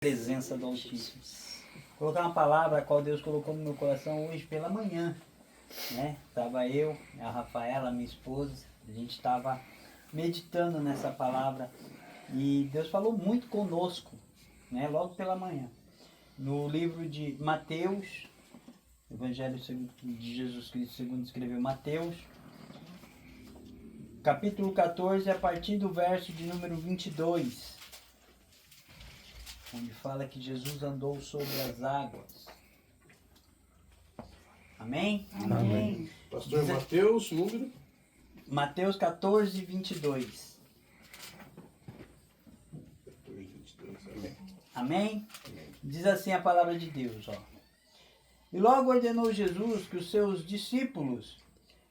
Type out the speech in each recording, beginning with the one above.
Presença do Altíssimo. Vou colocar uma palavra a qual Deus colocou no meu coração hoje pela manhã, né? Estava eu, a Rafaela, minha esposa, a gente estava meditando nessa palavra e Deus falou muito conosco, né? Logo pela manhã. No livro de Mateus, Evangelho de Jesus Cristo segundo escreveu Mateus, capítulo 14, a partir do verso de número 22. Onde fala que Jesus andou sobre as águas. Amém? Amém. Pastor Mateus, número? Mateus 14, 22. 14, 22, amém. Amém? Diz assim a palavra de Deus, ó. E logo ordenou Jesus que os seus discípulos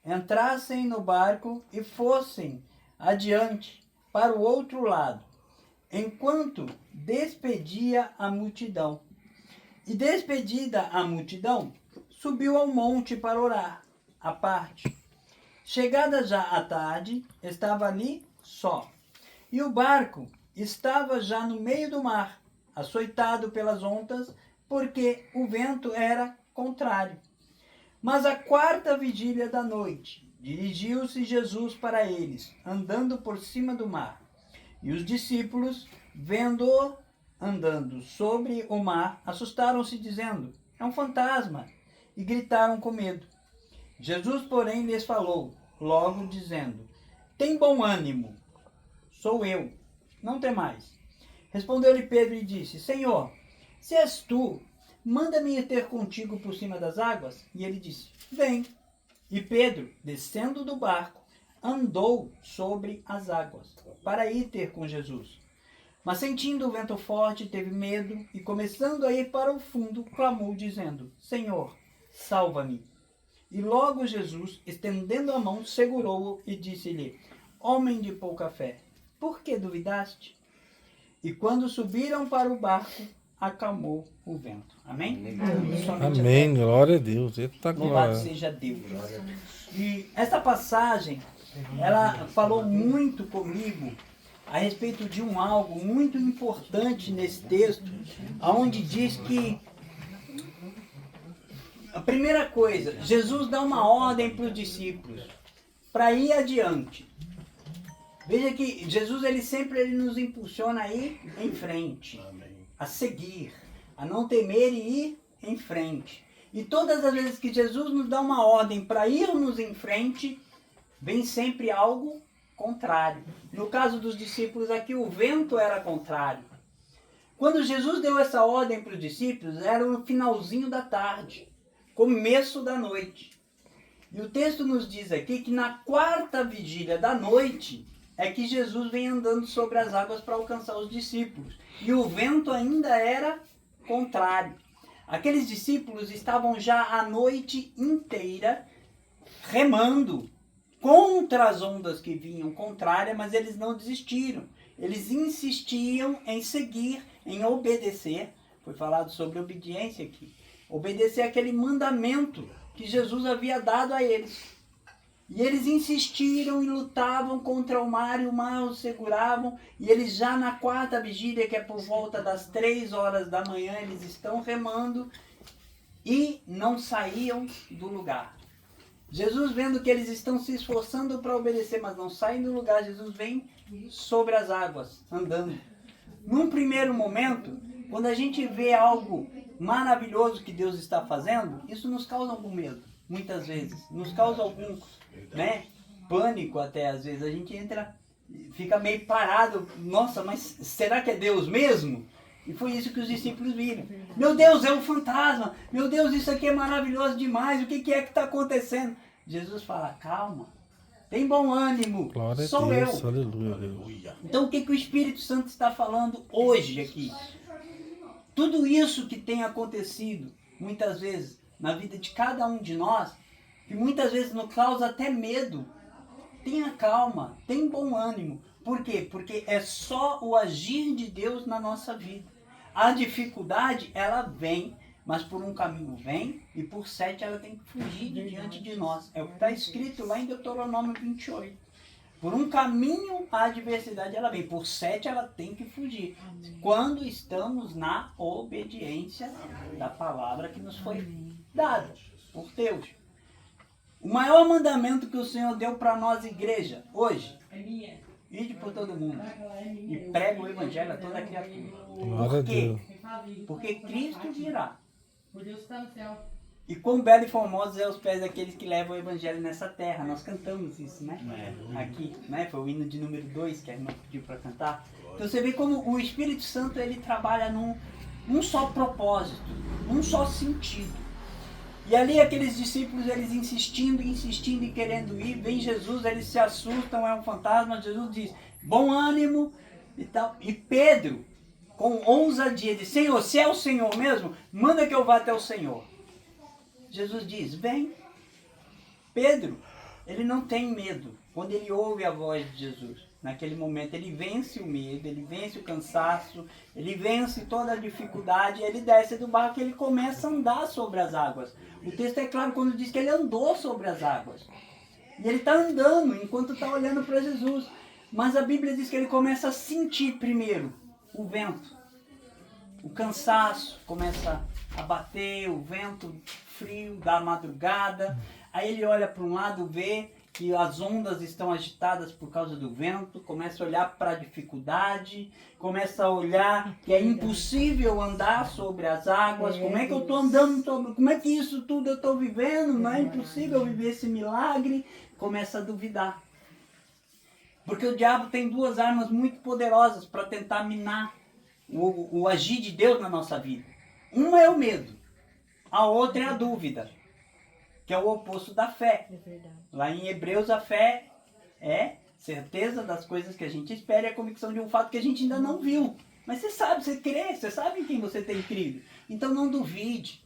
entrassem no barco e fossem adiante para o outro lado, enquanto despedia a multidão. E despedida a multidão, subiu ao monte para orar, à parte. Chegada já a tarde, estava ali só. E o barco estava já no meio do mar, açoitado pelas ondas, porque o vento era contrário. Mas à quarta vigília da noite, dirigiu-se Jesus para eles, andando por cima do mar. E os discípulos, vendo-o andando sobre o mar, assustaram-se, dizendo: é um fantasma, e gritaram com medo. Jesus, porém, lhes falou, logo dizendo: tem bom ânimo, sou eu, não temais. Respondeu-lhe Pedro e disse: Senhor, se és tu, manda-me ir ter contigo por cima das águas. E ele disse: vem. E Pedro, descendo do barco, andou sobre as águas, para ir ter com Jesus. Mas sentindo o vento forte, teve medo, e começando a ir para o fundo, clamou, dizendo: Senhor, salva-me. E logo Jesus, estendendo a mão, segurou-o e disse-lhe: homem de pouca fé, por que duvidaste? E quando subiram para o barco, acalmou o vento. Amém? Amém, glória a Deus. Eita, Louvado glória. seja Deus. E essa passagem, ela falou muito comigo a respeito de algo muito importante nesse texto, onde diz que a primeira coisa, Jesus dá uma ordem para os discípulos para ir adiante. Veja que Jesus ele nos impulsiona a ir em frente, a seguir, a não temer e ir em frente. E todas as vezes que Jesus nos dá uma ordem para irmos em frente, vem sempre algo contrário. No caso dos discípulos aqui, o vento era contrário. Quando Jesus deu essa ordem para os discípulos, era no finalzinho da tarde, começo da noite. E o texto nos diz aqui que na quarta vigília da noite é que Jesus vem andando sobre as águas para alcançar os discípulos. E o vento ainda era contrário. Aqueles discípulos estavam já a noite inteira remando contra as ondas que vinham contrárias, mas eles não desistiram. Eles insistiam em seguir, em obedecer. Foi falado sobre obediência aqui. Obedecer aquele mandamento que Jesus havia dado a eles. E eles insistiram e lutavam contra o mar, e o mar os seguravam. E eles já na quarta vigília, que é por volta das 3 horas da manhã, eles estão remando e não saíam do lugar. Jesus, vendo que eles estão se esforçando para obedecer, mas não saem do lugar, Jesus vem sobre as águas, andando. Num primeiro momento, quando a gente vê algo maravilhoso que Deus está fazendo, isso nos causa algum medo, muitas vezes. Nos causa algum, pânico até, às vezes. A gente entra, fica meio parado. Nossa, mas será que é Deus mesmo? E foi isso que os discípulos viram. Meu Deus, é um fantasma. Meu Deus, isso aqui é maravilhoso demais. O que é que está acontecendo? Jesus fala: calma, tem bom ânimo, Glória sou a Deus, eu. aleluia. Então o que o Espírito Santo está falando hoje aqui? Tudo isso que tem acontecido, muitas vezes, na vida de cada um de nós, que muitas vezes nos causa até medo, tenha calma, tenha bom ânimo. Por quê? Porque é só o agir de Deus na nossa vida. A dificuldade, ela vem, mas por um caminho vem, e por 7 ela tem que fugir de diante de nós. É o que está escrito lá em Deuteronômio 28. Por um caminho a adversidade ela vem, por 7 ela tem que fugir. Quando estamos na obediência da palavra que nos foi dada por Deus. O maior mandamento que o Senhor deu para nós, igreja, hoje, ide por todo mundo e prega o evangelho a toda criatura. Glória a Por quê? Deus. Porque Cristo virá. Por Deus está no céu. E quão belo e formosos é os pés daqueles que levam o evangelho nessa terra. Nós cantamos isso, né? Aqui, né? Foi o hino de número 2 que a irmã pediu para cantar. Então você vê como o Espírito Santo ele trabalha num só propósito, num só sentido. E ali aqueles discípulos, eles insistindo e querendo ir, vem Jesus, eles se assustam, é um fantasma, Jesus diz, bom ânimo e tal. E Pedro, com ousadia, diz, Senhor, se é o Senhor mesmo, manda que eu vá até o Senhor. Jesus diz, vem. Pedro, ele não tem medo. Quando ele ouve a voz de Jesus, naquele momento ele vence o medo, ele vence o cansaço, ele vence toda a dificuldade, ele desce do barco e ele começa a andar sobre as águas. O texto é claro quando diz que ele andou sobre as águas. E ele está andando enquanto está olhando para Jesus. Mas a Bíblia diz que ele começa a sentir primeiro o vento. O cansaço começa a bater, o vento frio da madrugada. Aí ele olha para um lado, vê que as ondas estão agitadas por causa do vento, começa a olhar para a dificuldade, começa a olhar que é impossível andar sobre as águas, como é que eu estou andando sobre, como é que isso tudo eu estou vivendo, não é impossível viver esse milagre, começa a duvidar. Porque o diabo tem duas armas muito poderosas para tentar minar o agir de Deus na nossa vida. Uma é o medo, a outra é a dúvida, que é o oposto da fé. É verdade. Lá em Hebreus a fé é certeza das coisas que a gente espera e a convicção de um fato que a gente ainda não viu. Mas você sabe, você crê, você sabe em quem você tem crido. Então não duvide.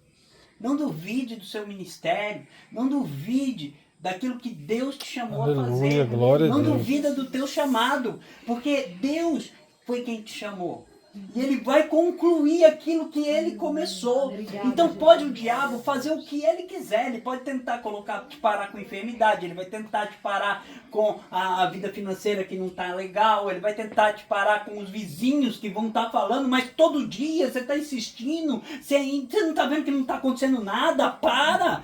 Não duvide do seu ministério, não duvide daquilo que Deus te chamou a fazer. Aleluia, glória a Não Deus. duvida do teu chamado, porque Deus foi quem te chamou. E ele vai concluir aquilo que ele começou. Obrigada, Então Jesus. pode o diabo fazer o que ele quiser. Ele pode tentar te parar com enfermidade. Ele vai tentar te parar com a vida financeira que não está legal. Ele vai tentar te parar com os vizinhos que vão estar falando. Mas todo dia você está insistindo. Você não está vendo que não está acontecendo nada? Para!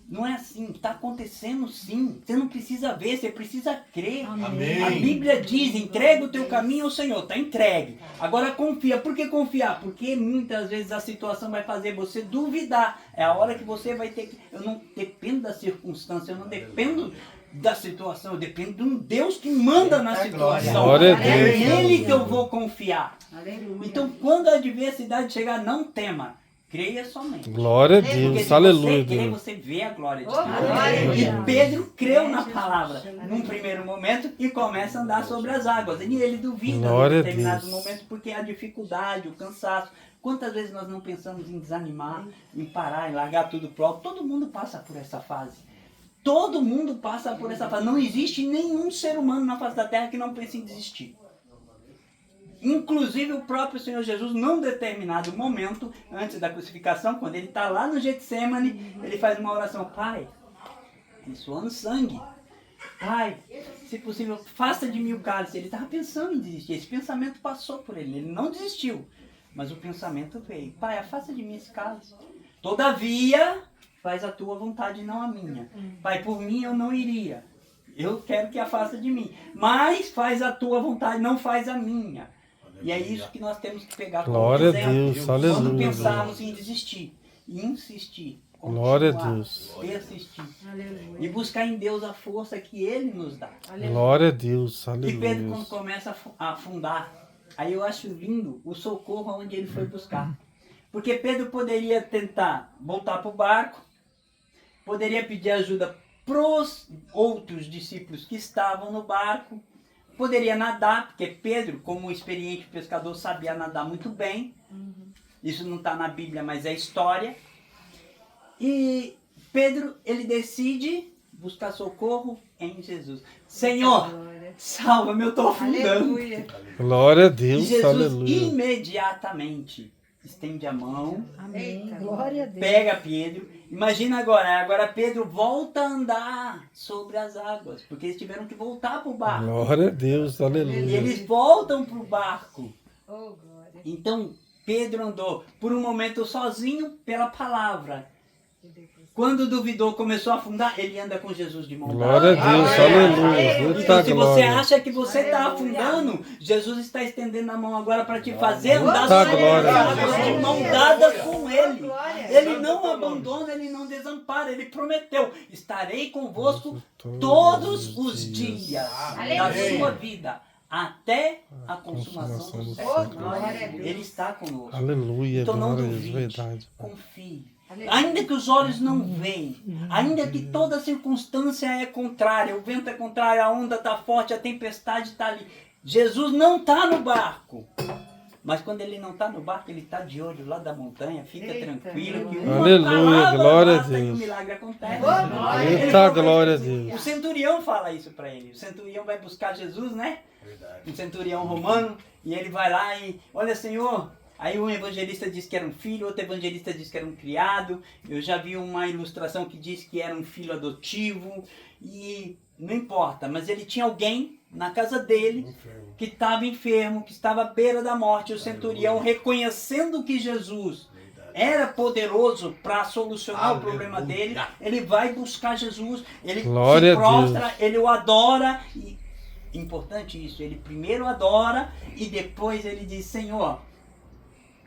Não é assim, está acontecendo sim. Você não precisa ver, você precisa crer. Amém. A Bíblia diz, entrega o teu caminho ao Senhor, está entregue. Agora confia. Por que confiar? Porque muitas vezes a situação vai fazer você duvidar. É a hora que você vai ter que... Eu não dependo da circunstância, eu não dependo da situação, eu dependo de um Deus que manda na situação. Glória a É Deus. nele que eu vou confiar. Aleluia. Então quando a adversidade chegar, não tema. Creia somente. Glória a Porque Deus. se Aleluia, você crê, Deus. você vê a glória de Oh, Deus. glória. E Pedro creu na palavra num primeiro momento e começa a andar sobre as águas. E ele duvida Glória em a determinados Deus. momentos porque a dificuldade, o cansaço. Quantas vezes nós não pensamos em desanimar, em parar, em largar tudo pro alto? Todo mundo passa por essa fase. Todo mundo passa por essa fase. Não existe nenhum ser humano na face da terra que não pense em desistir. Inclusive o próprio Senhor Jesus, num determinado momento, antes da crucificação, quando ele está lá no Getsemane, ele faz uma oração. Pai, suando sangue. Pai, se possível, faça de mim o cálice. Ele estava pensando em desistir. Esse pensamento passou por ele. Ele não desistiu. Mas o pensamento veio. Pai, afasta de mim esse cálice. Todavia, faz a tua vontade, não a minha. Pai, por mim eu não iria. Eu quero que afasta de mim. Mas faz a tua vontade, não faz a minha. E é isso que nós temos que pegar como Glória a exemplo. Deus, Quando aleluia, pensarmos em desistir, e insistir, Glória a continuar, Deus. persistir, Aleluia. e buscar em Deus a força que Ele nos dá. Glória a Deus. E Pedro, quando Aleluia. começa a afundar, aí eu acho lindo o socorro onde ele foi buscar. Porque Pedro poderia tentar voltar para o barco, poderia pedir ajuda para os outros discípulos que estavam no barco, poderia nadar, porque Pedro, como experiente pescador, sabia nadar muito bem. Isso não está na Bíblia, mas é história. E Pedro, ele decide buscar socorro em Jesus. Senhor, Glória. salva-me, eu estou afundando. Aleluia. Glória a E Deus. Jesus Aleluia. imediatamente estende a mão, Amém. Glória a Deus. pega Pedro. Imagina agora Pedro volta a andar sobre as águas, porque eles tiveram que voltar para o barco. Glória a Deus, E aleluia. eles voltam para o barco. Oh, glória. Então, Pedro andou por um momento sozinho pela palavra. Quando duvidou, começou a afundar, ele anda com Jesus de mão Glória a dada. Deus, aleluia. Então, Eita se você glória. acha que você está afundando, Jesus está estendendo a mão agora para te fazer andar Eita sobre glória as a águas Deus. de mão dada com Ele. Glória. Ele não abandona, Ele não desampara. Ele prometeu, estarei convosco todos os dias da Aleluia. sua vida, até a consumação Consumação do do século. século. Glória a Deus. Ele está conosco. Aleluia, Então não glória a Deus, duvide, verdade. confie. Ainda que os olhos não veem, ainda que toda circunstância é contrária, o vento é contrário, a onda está forte, a tempestade está ali. Jesus não está no barco. Mas quando ele não está no barco, ele está de olho lá da montanha, fica Eita, tranquilo que glória. uma Aleluia, palavra glória a basta que o Deus. milagre acontece. Oh, glória. Ele Eita, falou glória a isso. Deus. O centurião fala isso para ele. O centurião vai buscar Jesus, né? Um centurião romano, e ele vai lá e, olha, Senhor, aí um evangelista diz que era um filho, outro evangelista diz que era um criado, eu já vi uma ilustração que diz que era um filho adotivo, e não importa, mas ele tinha alguém na casa dele que estava enfermo, que estava à beira da morte, o centurião, reconhecendo que Jesus era poderoso para solucionar o problema dele, ele vai buscar Jesus, ele Glória se a prostra, ele o adora, e importante isso, ele primeiro adora e depois ele diz, Senhor,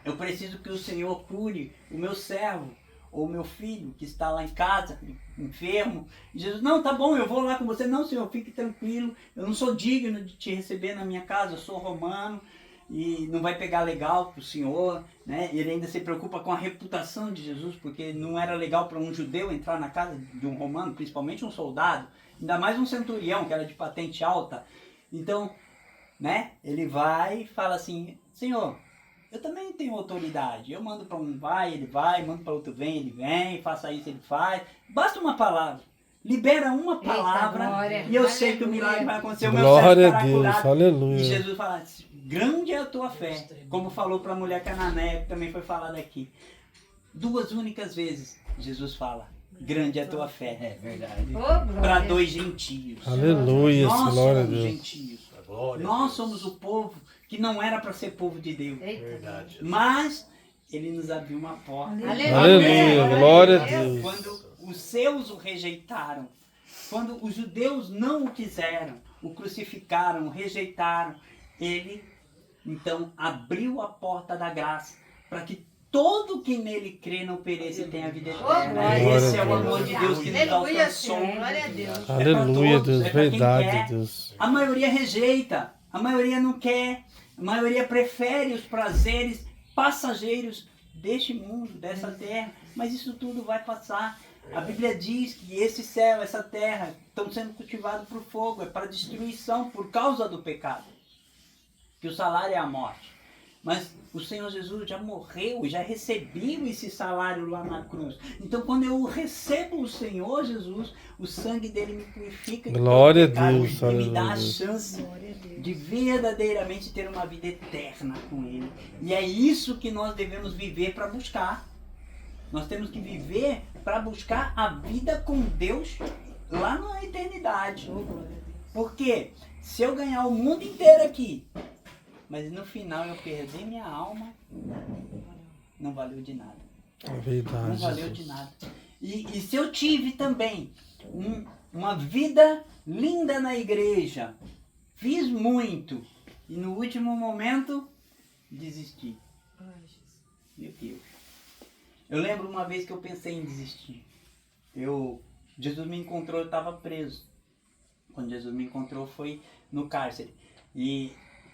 eu preciso que o Senhor cure o meu servo ou meu filho que está lá em casa, enfermo. E Jesus, não, tá bom, eu vou lá com você. Não, Senhor, fique tranquilo, eu não sou digno de te receber na minha casa, eu sou romano e não vai pegar legal para o Senhor, né? Ele ainda se preocupa com a reputação de Jesus, porque não era legal para um judeu entrar na casa de um romano, principalmente um soldado, ainda mais um centurião, que era de patente alta. Então, né, ele vai e fala assim, Senhor, eu também tenho autoridade, eu mando para um vai, ele vai, mando para outro vem, ele vem, faça isso, ele faz, basta uma palavra, libera uma palavra, glória. e eu sei que o Aleluia. milagre vai acontecer, o meu Glória servo a estará Deus, curado. E aleluia. Jesus fala, grande é a tua fé, como falou para a mulher cananeia, que também foi falado aqui. 2 únicas vezes Jesus fala, grande é a tua fé. É verdade. Oh, glória. Para 2 gentios. Aleluia, Nós glória a somos Deus. gentios. Nós somos o povo que não era para ser povo de Deus. Eita. Mas ele nos abriu uma porta. Aleluia, glória a Deus. Quando os seus o rejeitaram, quando os judeus não o quiseram, o crucificaram, o rejeitaram, ele então abriu a porta da graça para que todo que nele crê não pereça e tenha vida eterna. glória. Esse é o amor de Deus que nos Aleluia, alcançou. Senhor. Glória a Deus. Aleluia, todos, Deus, é pra quem verdade, quer. Deus. A maioria rejeita, a maioria não quer, a maioria prefere os prazeres passageiros deste mundo, dessa terra, mas isso tudo vai passar. A Bíblia diz que esse céu, essa terra, estão sendo cultivados para o fogo, é para destruição por causa do pecado, que o salário é a morte. Mas o Senhor Jesus já morreu, já recebeu esse salário lá na cruz. Então, quando eu recebo o Senhor Jesus, o sangue dele me purifica de todo Glória a pecado Deus, e me dá a aleluia. chance de verdadeiramente ter uma vida eterna com Ele. E é isso que nós devemos viver para buscar. Nós temos que viver para buscar a vida com Deus lá na eternidade. Porque se eu ganhar o mundo inteiro aqui, mas no final eu perder minha alma, não valeu de nada. É Não verdade, valeu de Jesus. nada. E se eu tive também uma vida linda na igreja, fiz muito, e no último momento desisti. Meu Deus. Eu lembro uma vez que eu pensei em desistir. Jesus me encontrou, eu estava preso. Quando Jesus me encontrou foi no cárcere. E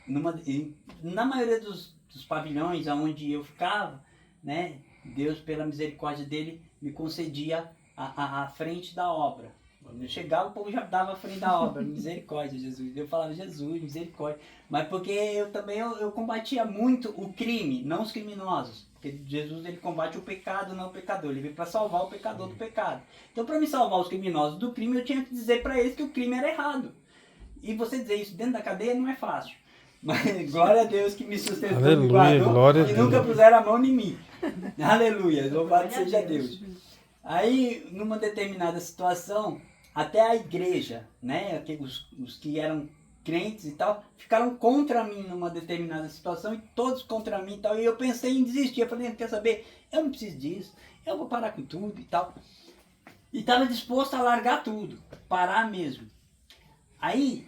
na maioria dos pavilhões onde eu ficava, né, Deus, pela misericórdia dele, me concedia a frente da obra. Quando eu chegava, o povo já dava a frente da obra. Misericórdia, Jesus. Eu falava, Jesus, misericórdia. Mas porque eu também eu combatia muito o crime, não os criminosos. Porque Jesus, ele combate o pecado, não o pecador. Ele veio para salvar o pecador do pecado. Então, para me salvar os criminosos do crime, eu tinha que dizer para eles que o crime era errado. E você dizer isso dentro da cadeia não é fácil. Mas glória a Deus que me sustentou, me Aleluia, guardou, glória a e Deus. nunca puseram a mão em mim. Aleluia, louvado seja Deus. Aí, numa determinada situação, até a igreja, né, os que eram crentes e tal, ficaram contra mim numa determinada situação, e todos contra mim e tal, e eu pensei em desistir. Eu falei, quer saber, eu não preciso disso, eu vou parar com tudo e tal. E estava disposto a largar tudo, parar mesmo. Aí,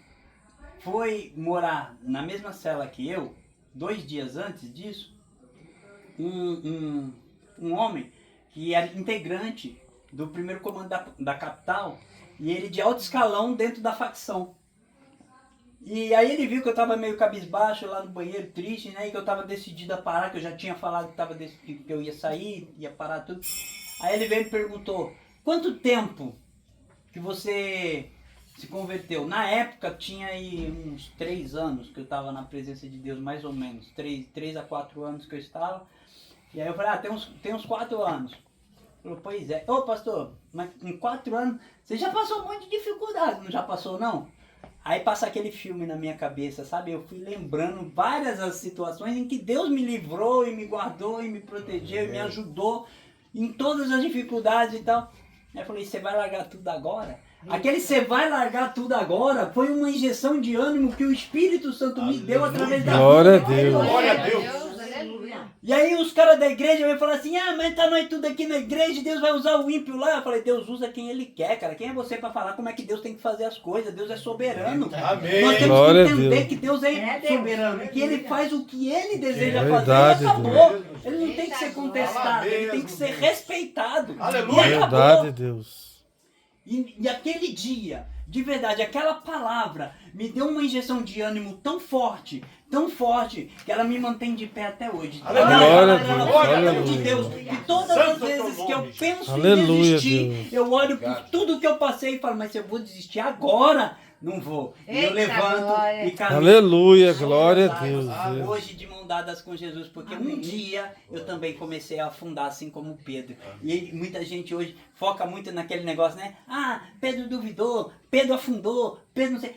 foi morar na mesma cela que eu, 2 dias antes disso, um homem que era integrante do primeiro comando da capital, e ele de alto escalão dentro da facção. E aí ele viu que eu estava meio cabisbaixo lá no banheiro, triste, né? E que eu estava decidido a parar, que eu já tinha falado que eu ia sair, ia parar tudo. Aí ele veio e me perguntou, quanto tempo que você se converteu? Na época tinha aí uns 3 anos que eu estava na presença de Deus, mais ou menos. 3 a 4 anos que eu estava. E aí eu falei, tem uns 4 anos. Ele falou, pois é. Ô pastor, mas em 4 anos você já passou um monte de dificuldade, não já passou não? Aí passa aquele filme na minha cabeça, sabe? Eu fui lembrando várias as situações em que Deus me livrou e me guardou e me protegeu e me ajudou em todas as dificuldades e tal. Aí eu falei, você vai largar tudo agora? Aquele você vai largar tudo agora foi uma injeção de ânimo que o Espírito Santo me deu através da Glória a Bíblia. Deus. Glória a Deus. Aleluia. E aí os caras da igreja vão falar assim, mas tá nós tudo aqui na igreja, Deus vai usar o ímpio lá. Eu falei, Deus usa quem Ele quer, cara. Quem é você para falar como é que Deus tem que fazer as coisas? Deus é soberano. Amém. Nós temos Glória a que entender Deus. que Deus é Deus. soberano, que Ele faz o que Ele deseja fazer Verdade, e acabou. Ele não tem que ser contestado, ele tem que ser respeitado. Aleluia. E acabou. Verdade, Deus. E aquele dia, de verdade, aquela palavra me deu uma injeção de ânimo tão forte, que ela me mantém de pé até hoje. Aleluia. Glória a Ela Deus, foi a mão aleluia. de Deus. E todas Santo as vezes teu que eu nome. penso Aleluia, em desistir, Deus. eu olho por tudo que eu passei e falo, mas se eu vou desistir agora, não vou. E eu Eita, levanto glória. e caminho. Aleluia, glória a Deus. Hoje de mão dadas com Jesus, porque um dia eu também comecei a afundar assim como Pedro. E muita gente hoje foca muito naquele negócio, né? Ah, Pedro duvidou, Pedro afundou, Pedro não sei.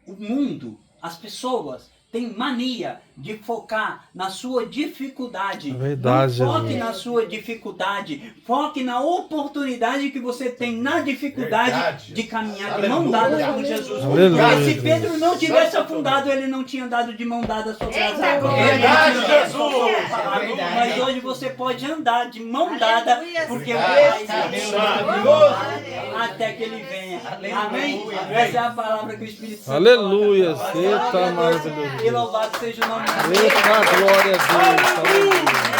O mundo, as pessoas têm mania de focar na sua dificuldade. É verdade, Não foque Jesus. na sua dificuldade, foque na oportunidade que você tem na dificuldade Verdade. de caminhar de Aleluia. mão dada com Jesus. Aleluia, Porque se Deus. Pedro não tivesse afundado, ele não tinha andado de mão dada sobre as Eita, águas. glória. Verdade, Ele não tinha Jesus. falado. Verdade. Mas hoje você pode andar de mão dada, Aleluia, porque o Verdade. Pai Deus. Deus até que ele venha. Amém? Essa é a palavra que o Espírito Santo Aleluia, coloca. você tá Glória a Deus. maravilhoso. E louvado seja o nome de Deus. Eita, glória a Deus. Aleluia.